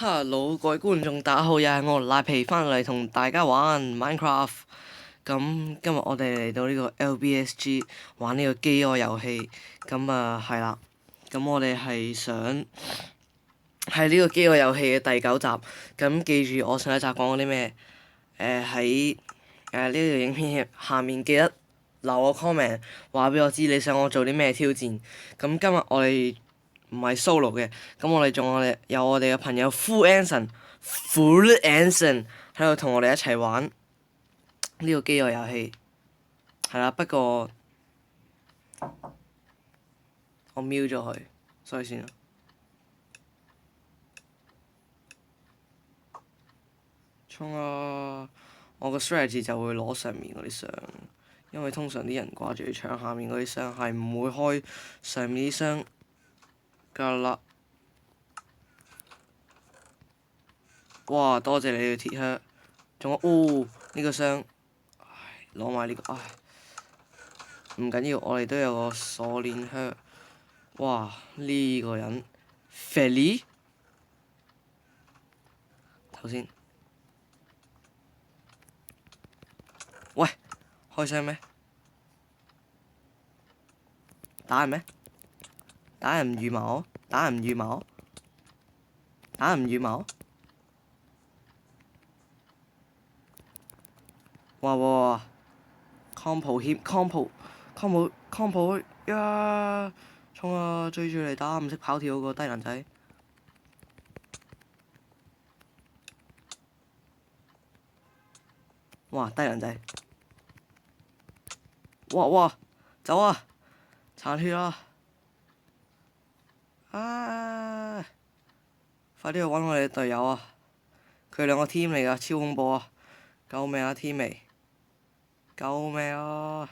Hello，各位觀眾，大家好，又係我賴皮翻嚟同大家玩 Minecraft。咁今日我哋嚟到呢個 LBSG 玩呢個飢餓遊戲。咁係啦，咁我哋係想係呢個飢餓遊戲嘅第9集。咁記住我上一集講過啲咩？喺呢條影片下面記得留個 comment 話俾我知你想我做啲咩挑戰。咁今日我哋唔係 solo 嘅，咁我哋仲有我哋嘅朋友 Full Anson 喺度同我哋一齊玩呢個飢餓遊戲，係啦。不過我瞄咗佢，所以算啦。衝啊！我個 strategy 就會攞上面嗰啲箱，因為通常啲人掛住去搶下面嗰啲箱，係唔會開上面啲箱㗎啦。哇！多謝你嘅鐵靴，仲有呢個箱，攞埋呢個，唔緊要，我哋都有個鎖鏈靴。哇！呢個人 Feli 頭先，喂，開箱咩？打人咩？打人唔羽毛，打人唔羽毛，打人唔羽毛。哇！combo 險 combo 呀！衝啊！追住嚟打，唔識跑跳嗰個低能仔。哇！低能仔。哇！走啊！殘血啊！快啲去揾我哋嘅隊友啊！佢哋兩個 team 嚟㗎，超恐怖啊！救命啊，team 嚟！救命啊！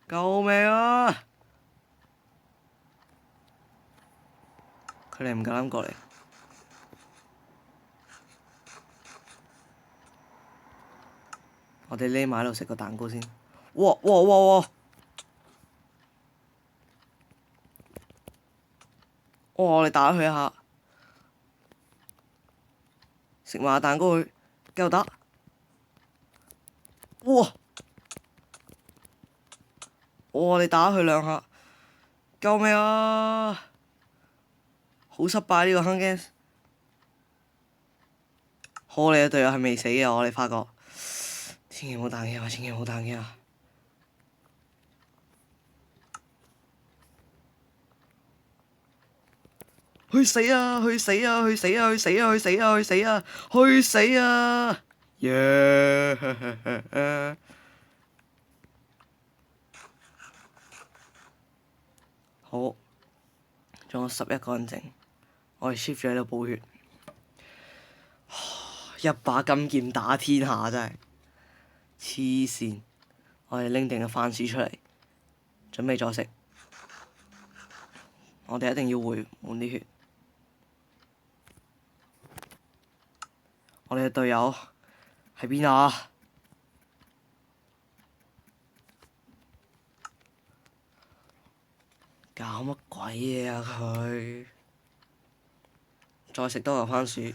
救命啊！佢哋唔夠膽過嚟。我哋匿埋喺度食個蛋糕先。哇！我哋打佢一下，食埋蛋糕佢，繼續打。哇！我哋打佢2下，救命啊！好失敗呢個 Hunger Games。好，我哋嘅隊友係未死嘅，我哋發覺。千祈唔好彈機啊！千祈唔好彈機啊！去死啊！去死啊！去死啊！去死啊！去死啊！去死啊！去死啊！耶！好，仲有11個人剩，我哋 shift 咗喺度補血。一把金劍打天下真係黐線！我哋拎定個番薯出嚟，準備再食。我哋一定要回滿啲血。我哋嘅隊友喺邊啊？搞乜鬼嘢啊佢！再食多嚿番薯。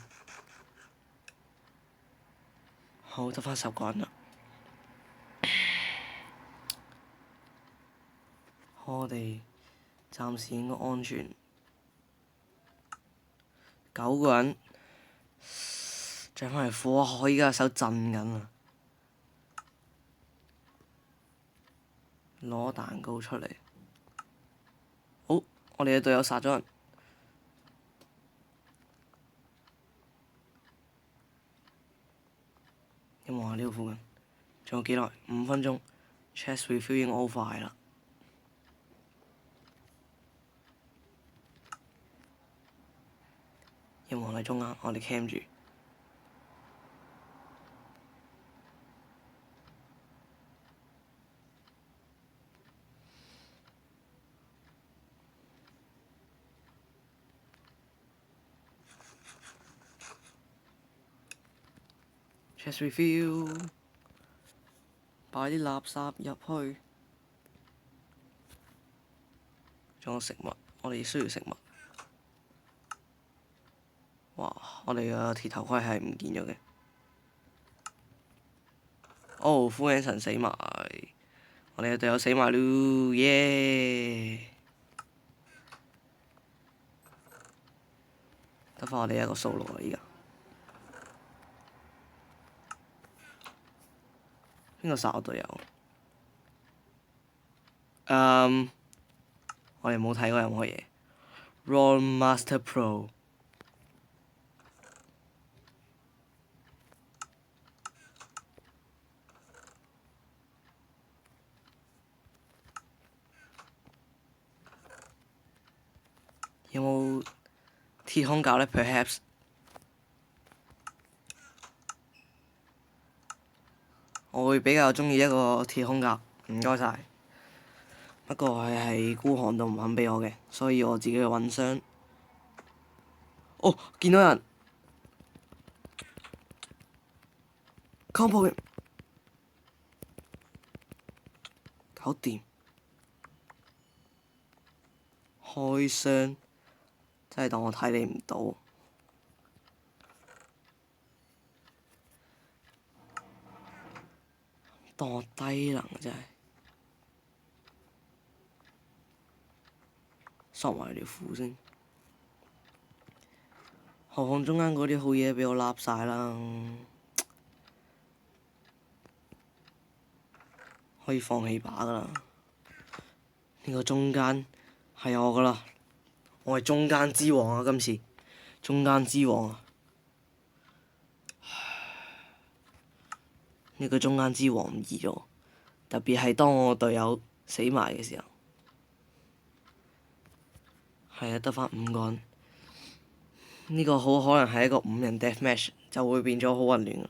好，得返10個人啦。我哋暫時應該安全。9個人，着返嚟火，我依家手震緊啊！攞蛋糕出嚟。好，我哋嘅隊友殺咗人。有冇啊？呢度附近仲有幾耐？5分鐘。Chest refill 已經 over 啦。有冇喺中間？我哋 cam 住。Chest refill， 擺啲垃圾入去。仲有食物，我哋需要食物。哇！我哋嘅鐵頭盔係唔見咗嘅。哦，副眼神死埋，我哋嘅隊友死埋嚕，耶！得返我哋一個 solo 啦，依家。邊個殺我隊友？我哋冇睇過任何嘢。Ron Master Pro。有冇鐵空教呢 ？Perhaps 我會比較鍾意一個鐵空教，唔該晒。不過佢係孤寒到唔肯俾我嘅，所以我自己去揾箱。哦，見到人，combo 搞掂，開箱，真係當我睇你唔到。當我低能真係，索埋條褲先。何況中間嗰啲好嘢俾我笠晒啦，可以放棄把噶啦。呢個中間係我噶啦，我係中間之王啊！今次中間之王啊！呢個中間之王唔易喎，特別係當我隊友死埋嘅時候。係啊，得返5個人。呢個好可能係一個5人 deathmatch，就會變咗好混亂。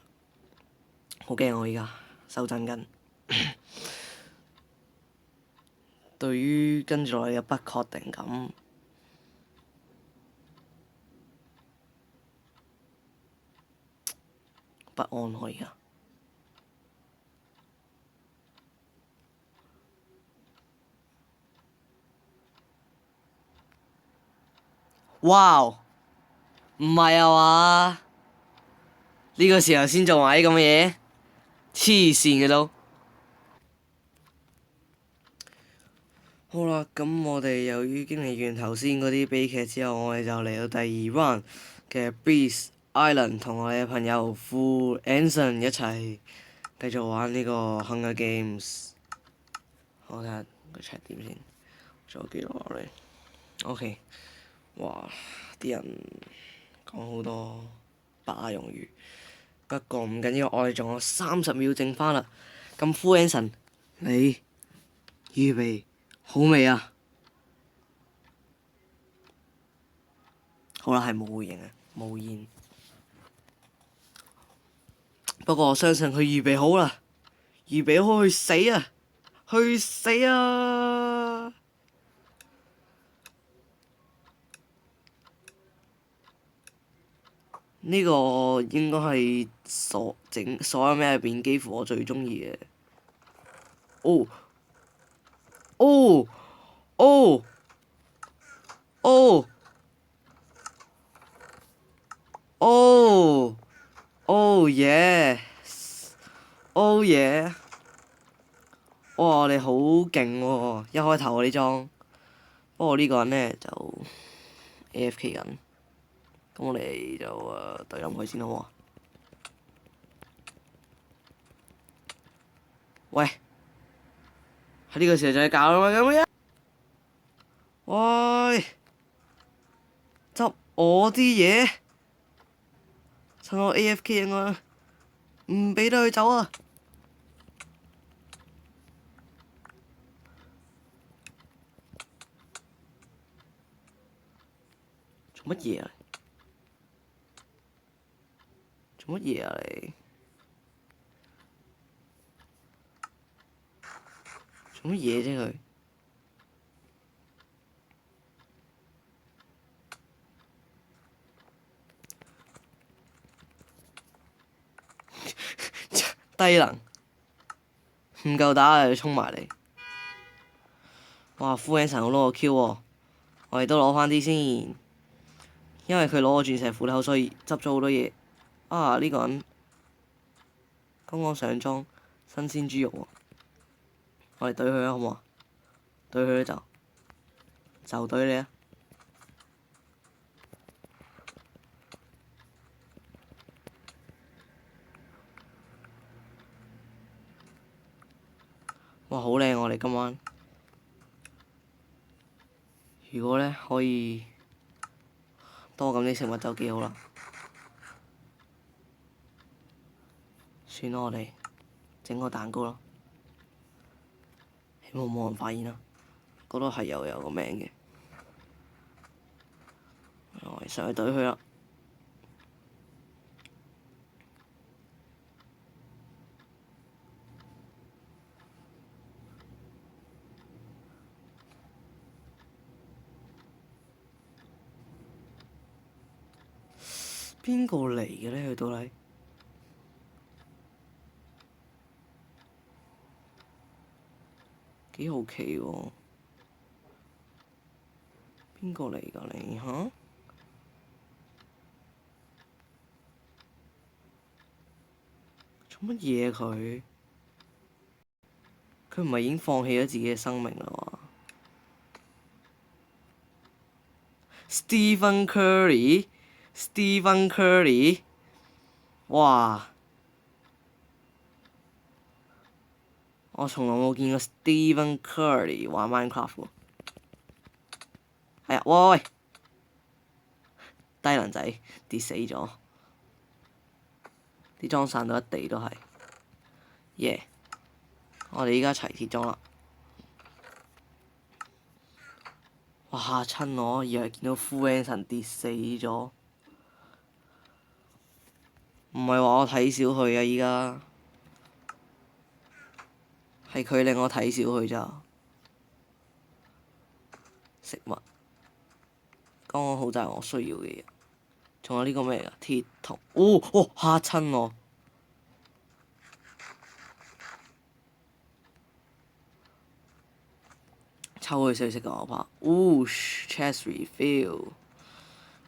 好驚我而家手震緊。對於跟住落嚟嘅不確定感，不安我而家。哇！唔係啊嘛？呢個時候先做埋啲咁嘅嘢，黐線嘅都。好啦，咁我哋由於經歷完頭先嗰啲悲劇之後，我哋就嚟到第2 round 嘅 Breeze Island，同我哋嘅朋友 Full Anson 一齊繼續玩呢個 Hunger Games。我睇下個 chat 點先，仲有幾耐落嚟？OK，哇！啲人講好多白話用語，不過唔緊要，我哋仲有30秒剩返啦。咁 Full Anson，你預備好未啊？好啦，係冇回應啊，冇煙。不過我相信佢預備好啦，預備好去死啊！去死啊！呢個應該係所有咩入邊幾乎我最鍾意嘅。哦！哦！哦！哦！哦！Oh yeah！Oh yeah！哇！你好勁喎！一開頭嗰啲裝，不過呢個人呢就 AFK 緊，咁我哋就對冧佢先好喎。喂！喺呢個時候就係搞啦嘛咁樣。喂！執我啲嘢，趁我 AFK 啊！唔俾得佢走啊！做乜嘢啊？做乜嘢啊你？做乜嘢啫佢？低能，唔夠打就衝埋嚟。哇！Full Anson 好多個 Q 喎，我哋都攞返啲先。因為佢攞個鑽石斧頭，所以執咗好多嘢。啊！呢個人剛剛上裝新鮮豬肉喎，我哋對佢啊，好唔好啊？對佢就對你啊！哇！好靚，我哋今晚。如果呢可以多咁啲食物就幾好啦。算啦，我哋整個蛋糕啦，希望冇人發現啦。嗰度係有個名嘅，我哋上去對佢啦。邊個嚟嘅呢？佢到底幾好奇喎？邊個嚟㗎你嚇？做乜嘢佢？佢唔係已經放棄咗自己嘅生命啦嘛？Stephen Curry，Stephen Curry，哇！我從來冇見過 Stephen Curry 玩 Minecraft 喎。係啊，喂！低能仔跌死咗，啲裝散到一地都係。耶！我哋依家齊鐵裝啦。哇！嚇親我，以為見到 Full Anson 跌死咗。唔係話我睇小佢啊，依家係佢令我睇小佢咋。食物剛剛好就係我需要嘅嘢。仲有呢個咩㗎？鐵桶。哦哦，嚇親我。抽佢水色㗎我怕。chest refill。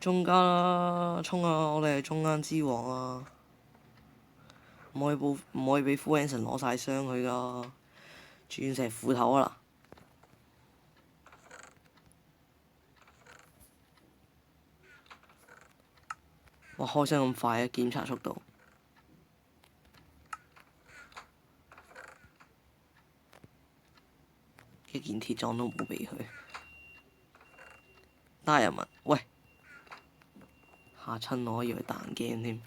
中間啦，衝啊！我哋係中間之王啊！唔可以俾 Full Anson 攞晒傷佢㗎。鑽石斧頭啊啦！哇！開聲咁快啊！檢查速度。一件鐵裝都冇俾佢。Diamond，喂！嚇親我，以為彈鏡添。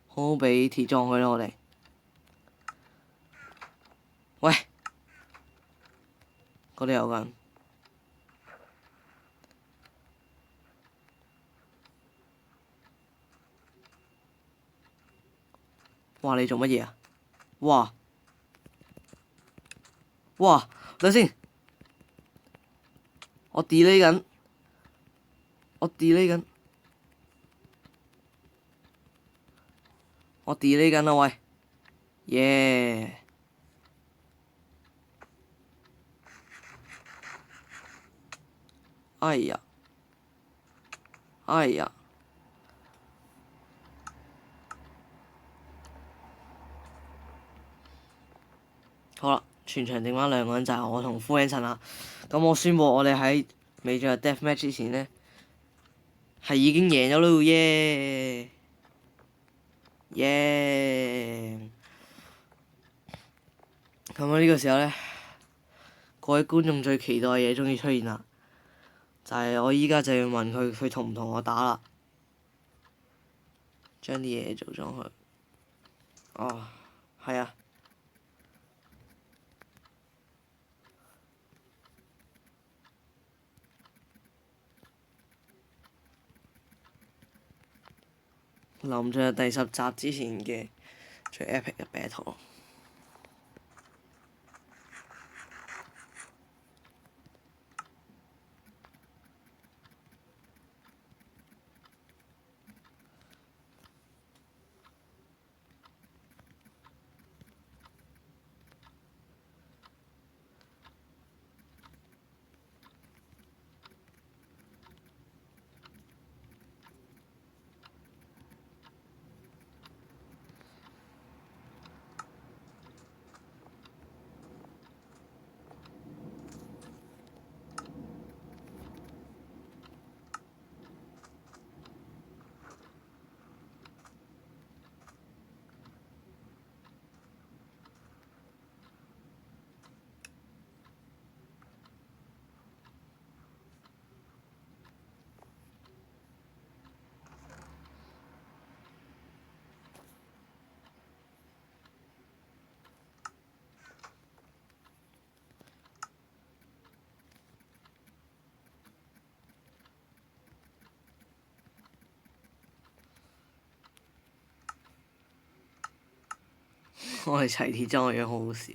好好俾鐵裝佢啦，我哋。喂！嗰度有個人。哇！你做乜嘢啊？哇！哇！等先，我 delay 緊，我 delay 緊，我 delay 緊啊！喂，耶！哎呀，哎呀！好啦，全場剩翻兩個人就係我同 Full Anson 啦。咁我宣佈我哋喺未進入 Deathmatch 之前呢，係已經贏咗咯，耶！耶！咁啊呢個時候呢，各位觀眾最期待嘅嘢終於出現啦，就係我依家就要問佢同唔同我打啦。將啲嘢做上去。哦，係啊。臨進入第10集之前嘅最 epic 嘅 battle。我哋齊鐵裝個樣好好笑。